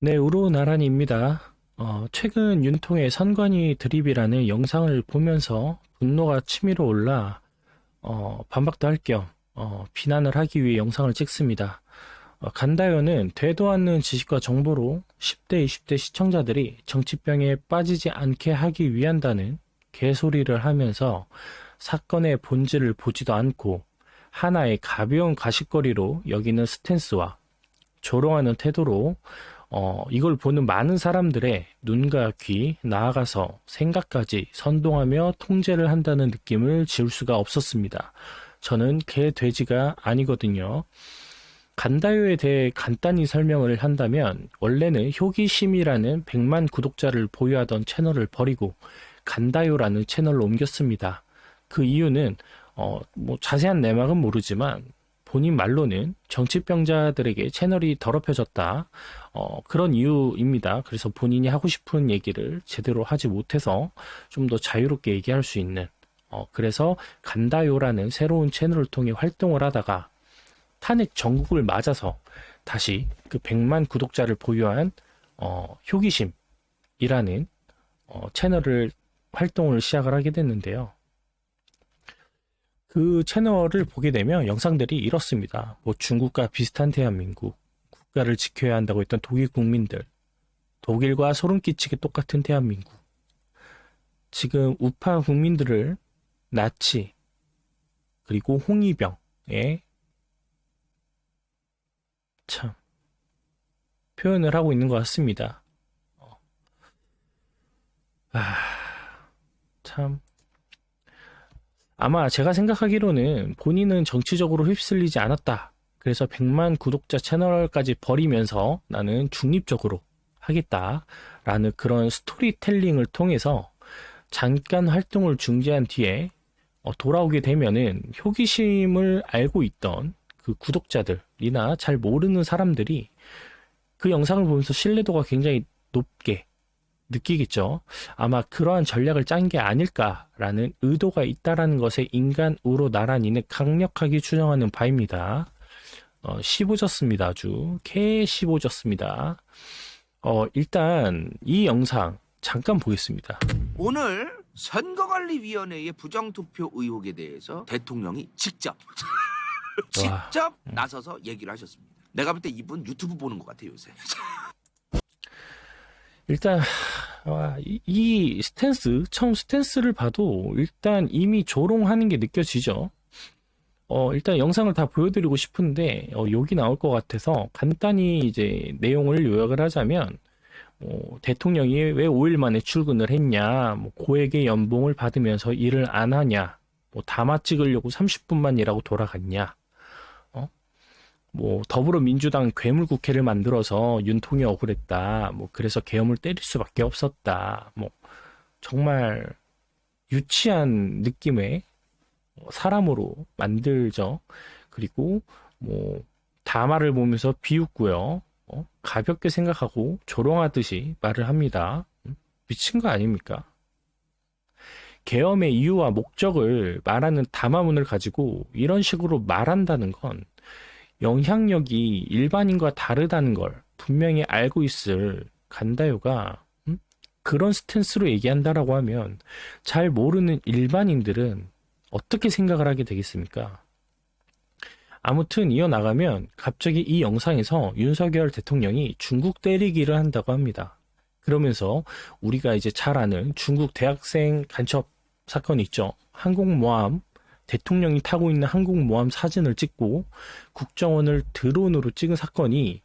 네, 우루나란입니다. 최근 윤통의 선관위 드립이라는 영상을 보면서 분노가 치밀어 올라 반박도 할 겸 비난을 하기 위해 영상을 찍습니다. 간다요는 되도 않는 지식과 정보로 10대, 20대 시청자들이 정치병에 빠지지 않게 하기 위한다는 개소리를 하면서 사건의 본질을 보지도 않고 하나의 가벼운 가십거리로 여기는 스탠스와 조롱하는 태도로 이걸 보는 많은 사람들의 눈과 귀, 나아가서 생각까지 선동하며 통제를 한다는 느낌을 지울 수가 없었습니다. 저는 개 돼지가 아니거든요. 간다요에 대해 간단히 설명을 한다면 원래는 효기심이라는 100만 구독자를 보유하던 채널을 버리고 간다요라는 채널로 옮겼습니다. 그 이유는 뭐 자세한 내막은 모르지만 본인 말로는 정치병자들에게 채널이 더럽혀졌다. 그런 이유입니다. 그래서 본인이 하고 싶은 얘기를 제대로 하지 못해서 좀 더 자유롭게 얘기할 수 있는 그래서 간다요라는 새로운 채널을 통해 활동을 하다가 탄핵 전국을 맞아서 다시 그 100만 구독자를 보유한 효기심이라는 채널을 활동을 시작을 하게 됐는데요. 그 채널을 보게 되면 영상들이 이렇습니다. 뭐 중국과 비슷한 대한민국, 국가를 지켜야 한다고 했던 독일 국민들, 독일과 소름 끼치게 똑같은 대한민국, 지금 우파 국민들을 나치, 그리고 홍위병에 참 표현을 하고 있는 것 같습니다. 아, 참. 아마 제가 생각하기로는 본인은 정치적으로 휩쓸리지 않았다. 그래서 100만 구독자 채널까지 버리면서 나는 중립적으로 하겠다라는 그런 스토리텔링을 통해서 잠깐 활동을 중지한 뒤에 돌아오게 되면은 호기심을 알고 있던 그 구독자들이나 잘 모르는 사람들이 그 영상을 보면서 신뢰도가 굉장히 높게 느끼겠죠. 아마 그러한 전략을 짠 게 아닐까라는 의도가 있다라는 것에 인간 우로 나란히는 강력하게 추정하는 바입니다. 씹어졌습니다. 아주 개 씹어졌습니다. 일단 이 영상 잠깐 보겠습니다. 오늘 선거관리위원회의 부정투표 의혹에 대해서 대통령이 직접 나서서 얘기를 하셨습니다. 내가 볼 때 이분 유튜브 보는 것 같아요 요새. 일단 이 스탠스, 처음 스탠스를 봐도 일단 이미 조롱하는 게 느껴지죠. 일단 영상을 다 보여드리고 싶은데 욕이 나올 것 같아서 간단히 이제 내용을 요약을 하자면 대통령이 왜 5일 만에 출근을 했냐, 뭐 고액의 연봉을 받으면서 일을 안 하냐, 뭐 담화 찍으려고 30분만 일하고 돌아갔냐, 뭐 더불어민주당 괴물국회를 만들어서 윤통이 억울했다. 뭐 그래서 계엄을 때릴 수밖에 없었다. 뭐 정말 유치한 느낌의 사람으로 만들죠. 그리고 뭐 담화를 보면서 비웃고요. 가볍게 생각하고 조롱하듯이 말을 합니다. 미친 거 아닙니까? 계엄의 이유와 목적을 말하는 담화문을 가지고 이런 식으로 말한다는 건 영향력이 일반인과 다르다는 걸 분명히 알고 있을 간다요가 그런 스탠스로 얘기한다라고 하면 잘 모르는 일반인들은 어떻게 생각을 하게 되겠습니까? 아무튼 이어나가면 갑자기 이 영상에서 윤석열 대통령이 중국 때리기를 한다고 합니다. 그러면서 우리가 이제 잘 아는 중국 대학생 간첩 사건 있죠. 항공모함 대통령이 타고 있는 항공모함 사진을 찍고 국정원을 드론으로 찍은 사건이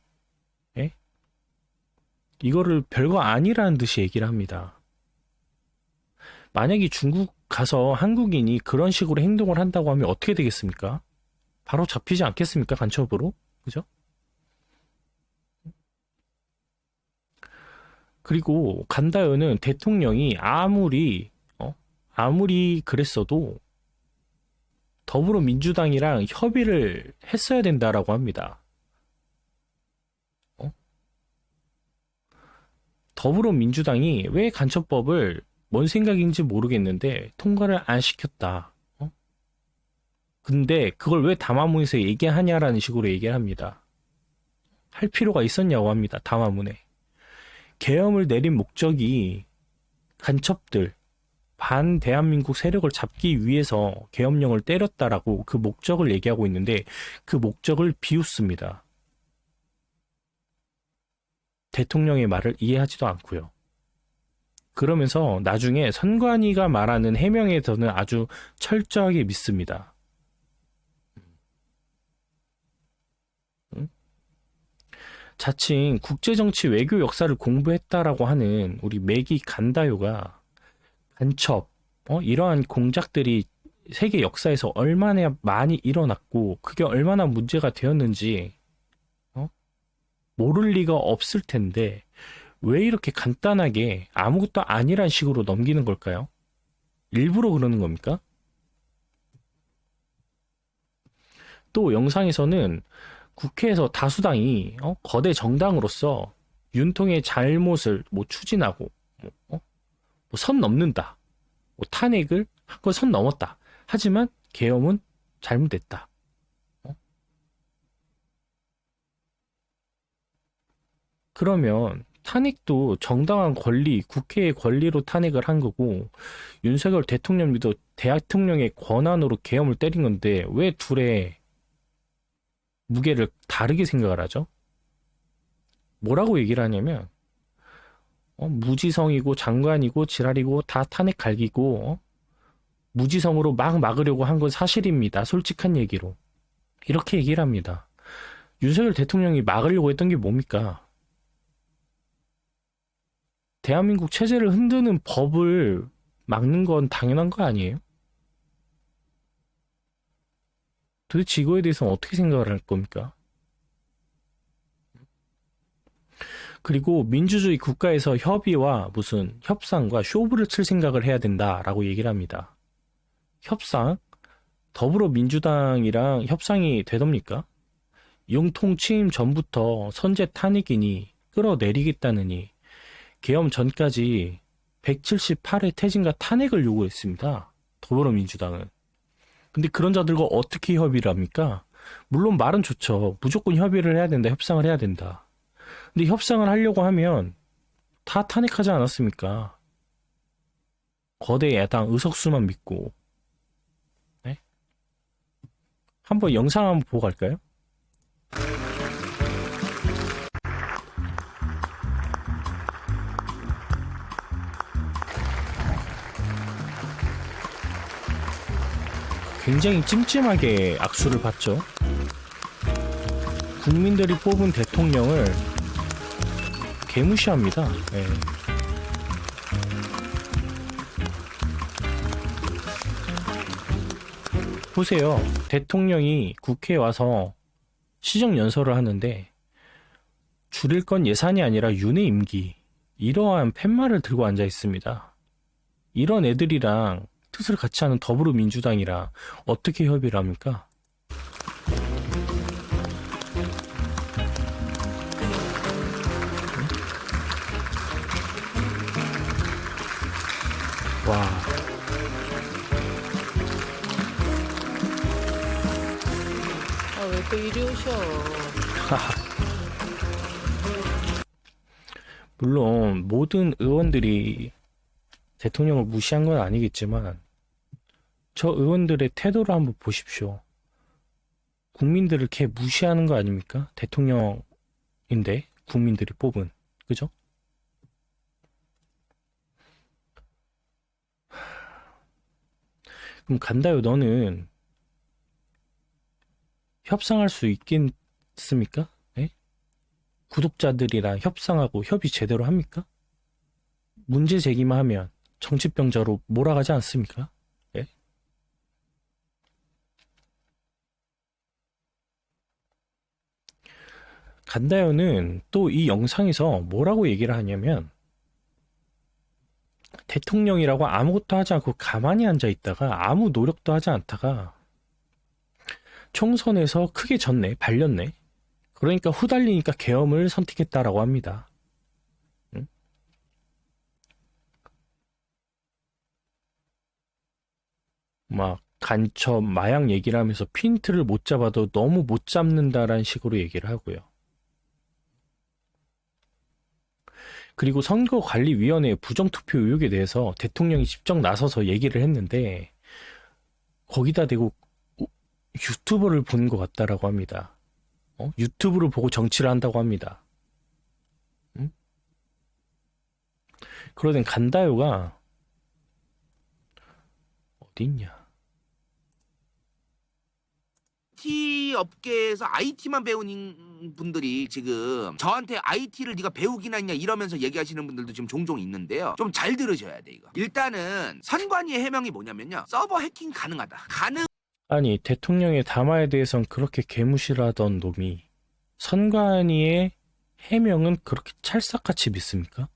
이거를 별거 아니라는 듯이 얘기를 합니다. 만약에 중국 가서 한국인이 그런 식으로 행동을 한다고 하면 어떻게 되겠습니까? 바로 잡히지 않겠습니까? 간첩으로? 그죠? 그리고 간다요는 대통령이 아무리 그랬어도 더불어민주당이랑 협의를 했어야 된다라고 합니다. 더불어민주당이 왜 간첩법을 뭔 생각인지 모르겠는데 통과를 안 시켰다. 근데 그걸 왜 담화문에서 얘기하냐라는 식으로 얘기를 합니다. 할 필요가 있었냐고 합니다. 담화문에. 계엄을 내린 목적이 간첩들, 반 대한민국 세력을 잡기 위해서 계엄령을 때렸다라고 그 목적을 얘기하고 있는데 그 목적을 비웃습니다. 대통령의 말을 이해하지도 않고요. 그러면서 나중에 선관위가 말하는 해명에 저는 아주 철저하게 믿습니다. 자칭 국제정치 외교 역사를 공부했다라고 하는 우리 매기 간다요가 간첩, 이러한 공작들이 세계 역사에서 얼마나 많이 일어났고 그게 얼마나 문제가 되었는지 모를 리가 없을 텐데 왜 이렇게 간단하게 아무것도 아니란 식으로 넘기는 걸까요? 일부러 그러는 겁니까? 또 영상에서는 국회에서 다수당이 거대 정당으로서 윤통의 잘못을 추진하고 선 넘는다. 탄핵을 한 건 선 넘었다. 하지만 계엄은 잘못됐다. 그러면 탄핵도 정당한 권리, 국회의 권리로 탄핵을 한 거고 윤석열 대통령도 대통령의 권한으로 계엄을 때린 건데 왜 둘의 무게를 다르게 생각을 하죠? 뭐라고 얘기를 하냐면 무지성이고 장관이고 지랄이고 다 탄핵 갈기고 무지성으로 막 막으려고 한 건 사실입니다. 솔직한 얘기로. 이렇게 얘기를 합니다. 윤석열 대통령이 막으려고 했던 게 뭡니까? 대한민국 체제를 흔드는 법을 막는 건 당연한 거 아니에요? 도대체 이거에 대해서는 어떻게 생각을 할 겁니까? 그리고 민주주의 국가에서 협의와 무슨 협상과 쇼부를 칠 생각을 해야 된다라고 얘기를 합니다. 협상? 더불어민주당이랑 협상이 되렵니까? 융통 취임 전부터 선제 탄핵이니 끌어내리겠다느니 계엄 전까지 178회 퇴진과 탄핵을 요구했습니다. 더불어민주당은. 근데 그런 자들과 어떻게 협의를 합니까? 물론 말은 좋죠. 무조건 협의를 해야 된다. 협상을 해야 된다. 근데 협상을 하려고 하면 다 탄핵하지 않았습니까? 거대 야당 의석수만 믿고. 네? 한번 영상 한번 보고 갈까요? 굉장히 찜찜하게 악수를 받죠. 국민들이 뽑은 대통령을 개무시합니다. 네. 보세요. 대통령이 국회에 와서 시정연설을 하는데 줄일 건 예산이 아니라 윤회 임기, 이러한 팻말을 들고 앉아 있습니다. 이런 애들이랑 뜻을 같이 하는 더불어민주당이랑 어떻게 협의를 합니까? 와. 아, 왜 또 이리 오셔? 물론 모든 의원들이 대통령을 무시한 건 아니겠지만 저 의원들의 태도를 한번 보십시오. 국민들을 걔 무시하는 거 아닙니까? 대통령인데 국민들이 뽑은. 그죠? 그럼 간다요, 너는 협상할 수 있겠습니까? 예? 구독자들이랑 협상하고 협의 제대로 합니까? 문제 제기만 하면 정치병자로 몰아가지 않습니까? 예? 간다요는 또 이 영상에서 뭐라고 얘기를 하냐면 대통령이라고 아무것도 하지 않고 가만히 앉아 있다가 아무 노력도 하지 않다가 총선에서 크게 졌네, 발렸네. 그러니까 후달리니까 계엄을 선택했다라고 합니다. 응? 막 간첩, 마약 얘기를 하면서 핀트를 못 잡아도 너무 못 잡는다라는 식으로 얘기를 하고요. 그리고 선거관리위원회 부정투표 의혹에 대해서 대통령이 직접 나서서 얘기를 했는데 거기다 대고 유튜브를 보는 것 같다라고 합니다. 유튜브를 보고 정치를 한다고 합니다. 응? 그러던 간다요가 어디 있냐? IT 업계에서 IT만 배우는 분들이 지금 저한테 IT를 네가 배우긴 했냐 이러면서 얘기하시는 분들도 지금 종종 있는데요. 좀 잘 들으셔야 돼 이거. 일단은 선관위의 해명이 뭐냐면요. 서버 해킹 가능하다. 아니 대통령의 담화에 대해선 그렇게 개무시하던 놈이 선관위의 해명은 그렇게 찰싹같이 믿습니까?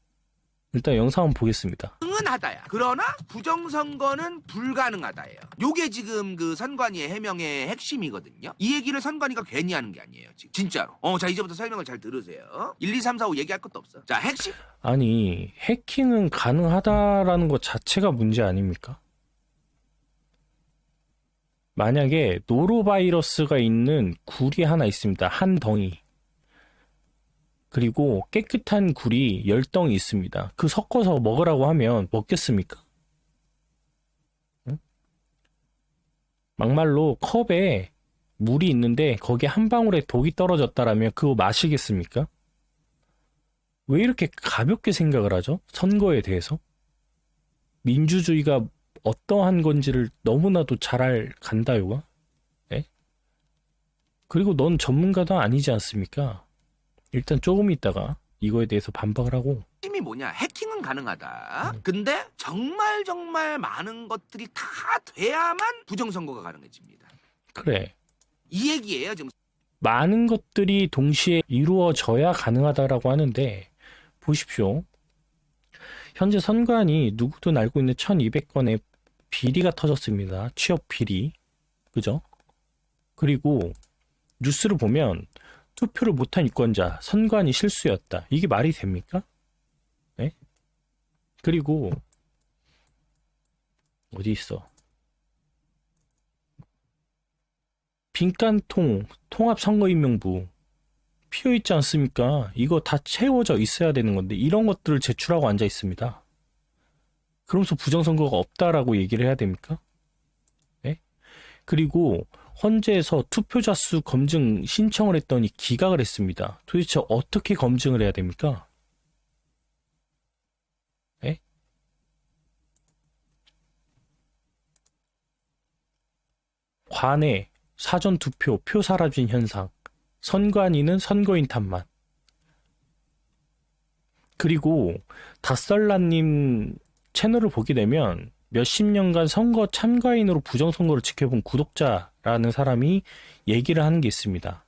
일단 영상 한번 보겠습니다. 하다야. 그러나 부정선거는 불가능하다예요. 요게 지금 그 선관위의 해명의 핵심이거든요. 이 얘기를 선관위가 괜히 하는 게 아니에요. 지금. 진짜로. 자 이제부터 설명을 잘 들으세요. 1, 2, 3, 4, 5 얘기할 것도 없어. 자 핵심. 아니 해킹은 가능하다라는 것 자체가 문제 아닙니까? 만약에 노로바이러스가 있는 굴이 하나 있습니다. 한 덩이. 그리고 깨끗한 굴이 10덩이 있습니다. 그 섞어서 먹으라고 하면 먹겠습니까? 응? 막말로 컵에 물이 있는데 거기에 한 방울에 독이 떨어졌다라면 그거 마시겠습니까? 왜 이렇게 가볍게 생각을 하죠? 선거에 대해서? 민주주의가 어떠한 건지를 너무나도 잘 알 간다요가? 네? 그리고 넌 전문가도 아니지 않습니까? 일단 조금 있다가 이거에 대해서 반박을 하고. 핵심이 뭐냐? 해킹은 가능하다. 근데 정말 많은 것들이 다 돼야만 부정선거가 가능해집니다. 그래. 이 얘기예요 지금. 많은 것들이 동시에 이루어져야 가능하다라고 하는데 보십시오. 현재 선관위 누구든 알고 있는 1200건의 비리가 터졌습니다. 취업 비리. 그죠? 그리고 뉴스를 보면 투표를 못한 유권자, 선관위 실수였다. 이게 말이 됩니까? 네? 그리고 어디 있어? 빈칸통 통합선거인명부 피어있지 않습니까? 이거 다 채워져 있어야 되는 건데 이런 것들을 제출하고 앉아 있습니다. 그러면서 부정선거가 없다라고 얘기를 해야 됩니까? 네? 그리고 헌재에서 투표자 수 검증 신청을 했더니 기각을 했습니다. 도대체 어떻게 검증을 해야 됩니까? 네? 관내 사전투표 표 사라진 현상, 선관위는 선거인 탓만. 그리고 닷설라님 채널을 보게 되면 몇십 년간 선거 참가인으로 부정선거를 지켜본 구독자라는 사람이 얘기를 하는 게 있습니다.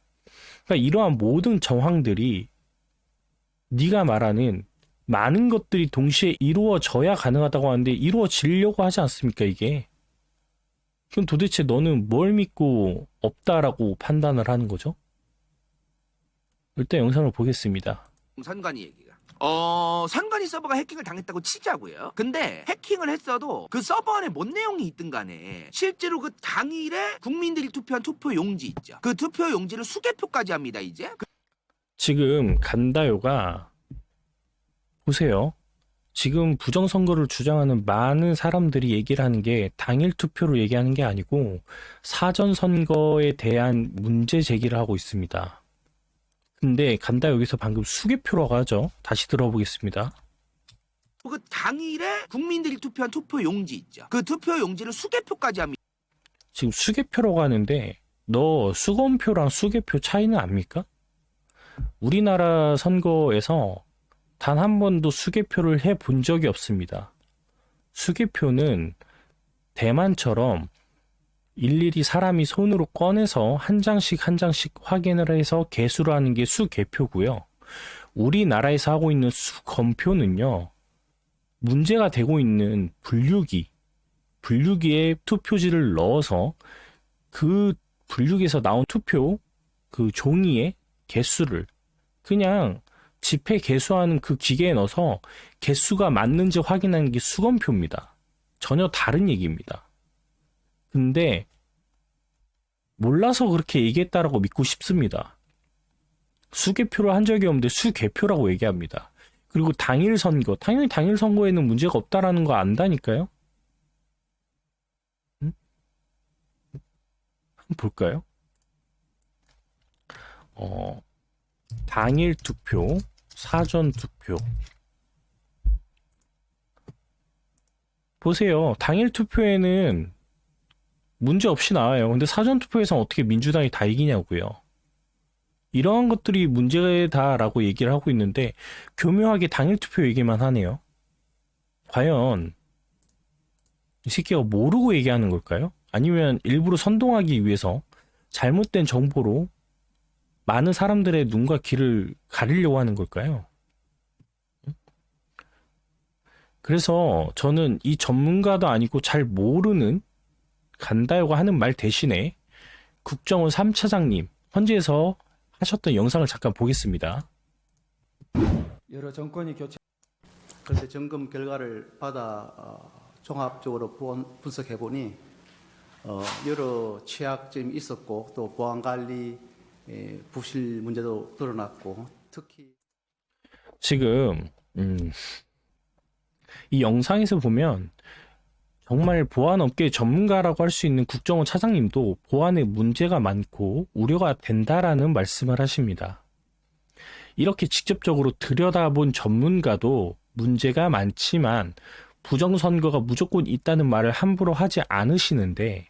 그러니까 이러한 모든 정황들이 네가 말하는 많은 것들이 동시에 이루어져야 가능하다고 하는데 이루어지려고 하지 않습니까 이게? 그럼 도대체 너는 뭘 믿고 없다라고 판단을 하는 거죠? 일단 영상을 보겠습니다. 선관위 얘기가. 선관위 서버가 해킹을 당했다고 치자고요. 근데 해킹을 했어도 그 서버 안에 뭔 내용이 있든 간에 실제로 그 당일에 국민들이 투표한 투표 용지 있죠. 그 투표 용지를 수개표까지 합니다, 이제. 지금 간다요가 보세요. 지금 부정선거를 주장하는 많은 사람들이 얘기를 하는 게 당일 투표로 얘기하는 게 아니고 사전선거에 대한 문제 제기를 하고 있습니다. 근데 간다 여기서 방금 수개표라고 하죠. 다시 들어보겠습니다. 그 당일에 국민들이 투표한 투표 용지 있죠. 그 투표 용지를 수개표까지 합니다. 지금 수개표라고 하는데 너 수검표랑 수개표 차이는 압니까? 우리나라 선거에서 단 한 번도 수개표를 해본 적이 없습니다. 수개표는 대만처럼 일일이 사람이 손으로 꺼내서 한 장씩 한 장씩 확인을 해서 개수를 하는 게 수개표고요. 우리나라에서 하고 있는 수검표는요. 문제가 되고 있는 분류기에 투표지를 넣어서 그 분류기에서 나온 투표 그 종이의 개수를 그냥 집회 개수하는 그 기계에 넣어서 개수가 맞는지 확인하는 게 수검표입니다. 전혀 다른 얘기입니다. 근데 몰라서 그렇게 얘기했다라고 믿고 싶습니다. 수개표를 한 적이 없는데 수개표라고 얘기합니다. 그리고 당일 선거, 당연히 당일 선거에는 문제가 없다라는 거 안다니까요. 응? 한번 볼까요? 당일 투표, 사전 투표. 보세요. 당일 투표에는 문제 없이 나와요. 근데 사전 투표에서는 어떻게 민주당이 다 이기냐고요. 이러한 것들이 문제다라고 얘기를 하고 있는데 교묘하게 당일 투표 얘기만 하네요. 과연 이 새끼가 모르고 얘기하는 걸까요? 아니면 일부러 선동하기 위해서 잘못된 정보로 많은 사람들의 눈과 귀를 가리려고 하는 걸까요? 그래서 저는 이 전문가도 아니고 잘 모르는 간다요가 하는 말 대신에 국정원 3차장님 헌재에서 하셨던 영상을 잠깐 보겠습니다. 여러 정권이 교체. 그런데 점검 결과를 받아 종합적으로 분석해 보니 여러 취약점이 있었고 또 보안 관리 부실 문제도 드러났고 특히 지금 이 영상에서 보면 정말 보안업계 전문가라고 할 수 있는 국정원 차장님도 보안에 문제가 많고 우려가 된다라는 말씀을 하십니다. 이렇게 직접적으로 들여다본 전문가도 문제가 많지만 부정선거가 무조건 있다는 말을 함부로 하지 않으시는데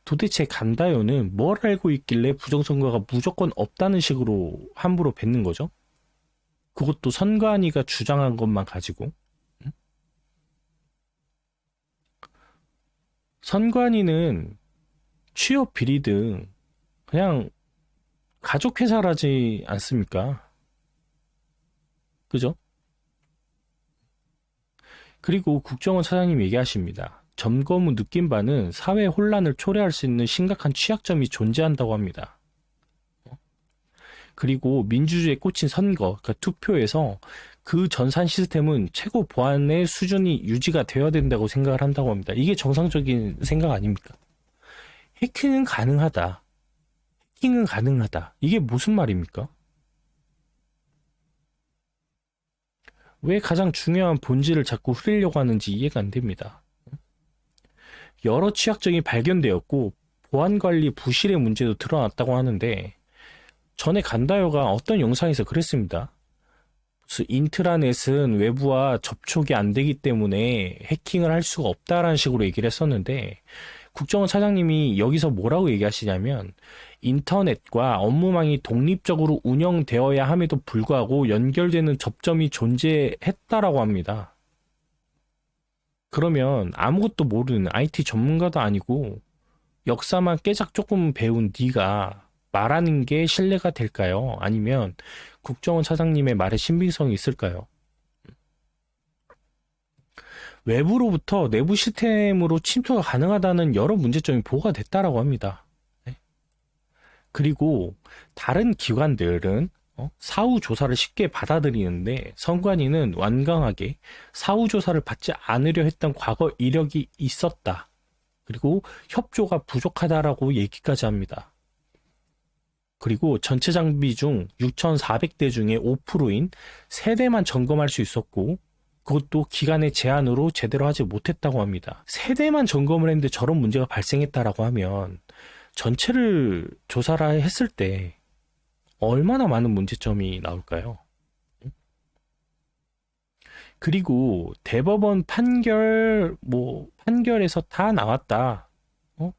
도대체 간다요는 뭘 알고 있길래 부정선거가 무조건 없다는 식으로 함부로 뱉는 거죠? 그것도 선관위가 주장한 것만 가지고. 선관위는 취업 비리 등 그냥 가족회사라지 않습니까? 그죠? 그리고 국정원 차장님 얘기하십니다. 점검 후 느낀 바는 사회 혼란을 초래할 수 있는 심각한 취약점이 존재한다고 합니다. 그리고 민주주의에 꽂힌 선거, 그러니까 투표에서 그 전산 시스템은 최고 보안의 수준이 유지가 되어야 된다고 생각을 한다고 합니다. 이게 정상적인 생각 아닙니까? 해킹은 가능하다. 해킹은 가능하다. 이게 무슨 말입니까? 왜 가장 중요한 본질을 자꾸 흐리려고 하는지 이해가 안 됩니다. 여러 취약점이 발견되었고 보안관리 부실의 문제도 드러났다고 하는데 전에 간다요가 어떤 영상에서 그랬습니다. 인트라넷은 외부와 접촉이 안 되기 때문에 해킹을 할 수가 없다라는 식으로 얘기를 했었는데 국정원 차장님이 여기서 뭐라고 얘기하시냐면 인터넷과 업무망이 독립적으로 운영되어야 함에도 불구하고 연결되는 접점이 존재했다라고 합니다. 그러면 아무것도 모르는 IT 전문가도 아니고 역사만 깨작 조금 배운 네가 말하는 게 신뢰가 될까요? 아니면 국정원 차장님의 말에 신빙성이 있을까요? 외부로부터 내부 시스템으로 침투가 가능하다는 여러 문제점이 보고가 됐다라고 합니다. 그리고 다른 기관들은 사후 조사를 쉽게 받아들이는데 선관위는 완강하게 사후 조사를 받지 않으려 했던 과거 이력이 있었다. 그리고 협조가 부족하다라고 얘기까지 합니다. 그리고 전체 장비 중 6,400대 중에 5%인 3대만 점검할 수 있었고 그것도 기간의 제한으로 제대로 하지 못했다고 합니다. 3대만 점검을 했는데 저런 문제가 발생했다라고 하면 전체를 조사를 했을 때 얼마나 많은 문제점이 나올까요? 그리고 대법원 판결에서 다 나왔다.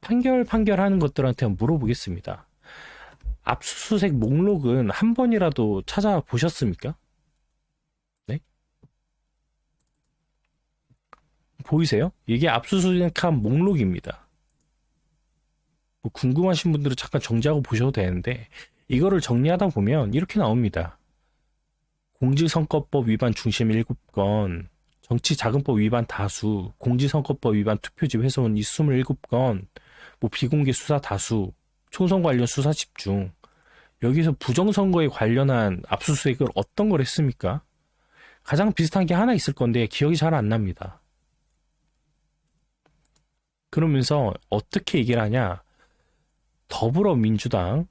판결하는 것들한테 한번 물어보겠습니다. 압수수색 목록은 한 번이라도 찾아보셨습니까? 네? 보이세요? 이게 압수수색한 목록입니다. 뭐 궁금하신 분들은 잠깐 정지하고 보셔도 되는데 이거를 정리하다 보면 이렇게 나옵니다. 공직선거법 위반 중심 7건, 정치자금법 위반 다수, 공직선거법 위반 투표지 훼손 27건, 비공개 수사 다수, 총선 관련 수사 집중. 여기서 부정선거에 관련한 압수수색을 어떤 걸 했습니까? 가장 비슷한 게 하나 있을 건데 기억이 잘 안 납니다. 그러면서 어떻게 얘기를 하냐? 더불어민주당,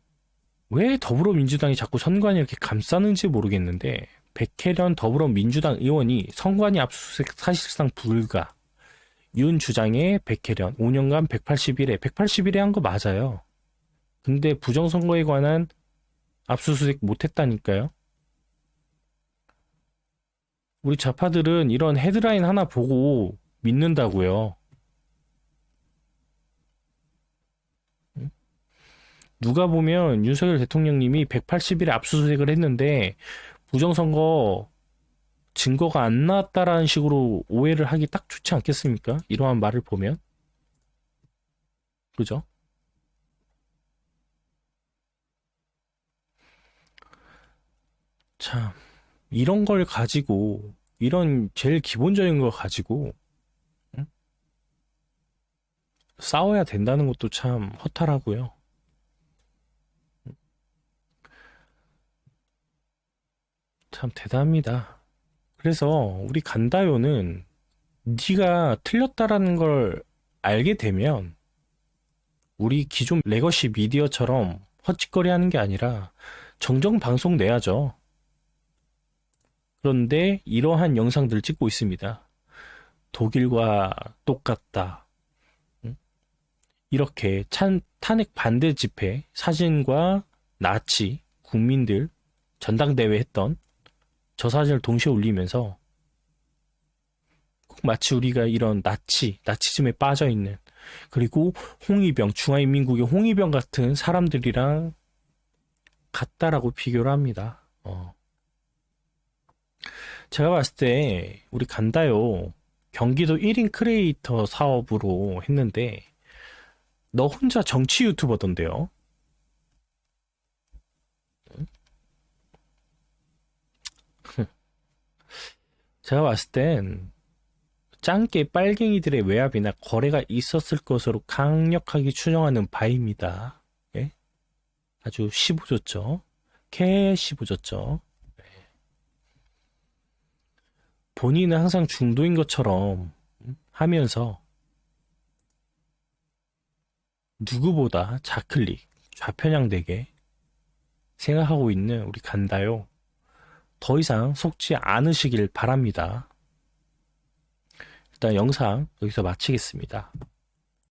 왜 더불어민주당이 자꾸 선관위 이렇게 감싸는지 모르겠는데 백혜련 더불어민주당 의원이 선관위 압수수색 사실상 불가. 윤 주장에 백혜련 5년간 181회 181회 한 거 맞아요. 근데 부정선거에 관한 압수수색 못했다니까요. 우리 좌파들은 이런 헤드라인 하나 보고 믿는다고요. 누가 보면 윤석열 대통령님이 180일에 압수수색을 했는데 부정선거 증거가 안 나왔다라는 식으로 오해를 하기 딱 좋지 않겠습니까? 이러한 말을 보면. 그죠? 참, 이런 걸 가지고, 이런 제일 기본적인 걸 가지고, 응? 싸워야 된다는 것도 참 허탈하고요. 참 대단합니다. 그래서 우리 간다요는 네가 틀렸다라는 걸 알게 되면 우리 기존 레거시 미디어처럼 헛짓거리 하는 게 아니라 정정 방송 내야죠. 그런데 이러한 영상들 찍고 있습니다. 독일과 똑같다. 응? 이렇게 탄핵 반대 집회 사진과 나치 국민들 전당대회 했던 저 사진을 동시에 올리면서 꼭 마치 우리가 이런 나치즘에 빠져있는, 그리고 홍위병, 중화인민국의 홍위병 같은 사람들이랑 같다라고 비교를 합니다. 제가 봤을 때 우리 간다요 경기도 1인 크리에이터 사업으로 했는데 너 혼자 정치 유튜버던데요. 제가 봤을 땐 짱깨 빨갱이들의 외압이나 거래가 있었을 것으로 강력하게 추정하는 바입니다. 예? 아주 시부졌죠. 시부졌죠. 본인은 항상 중도인 것처럼 하면서 누구보다 좌클릭, 좌편향되게 생각하고 있는 우리 간다요. 더 이상 속지 않으시길 바랍니다. 일단 영상 여기서 마치겠습니다.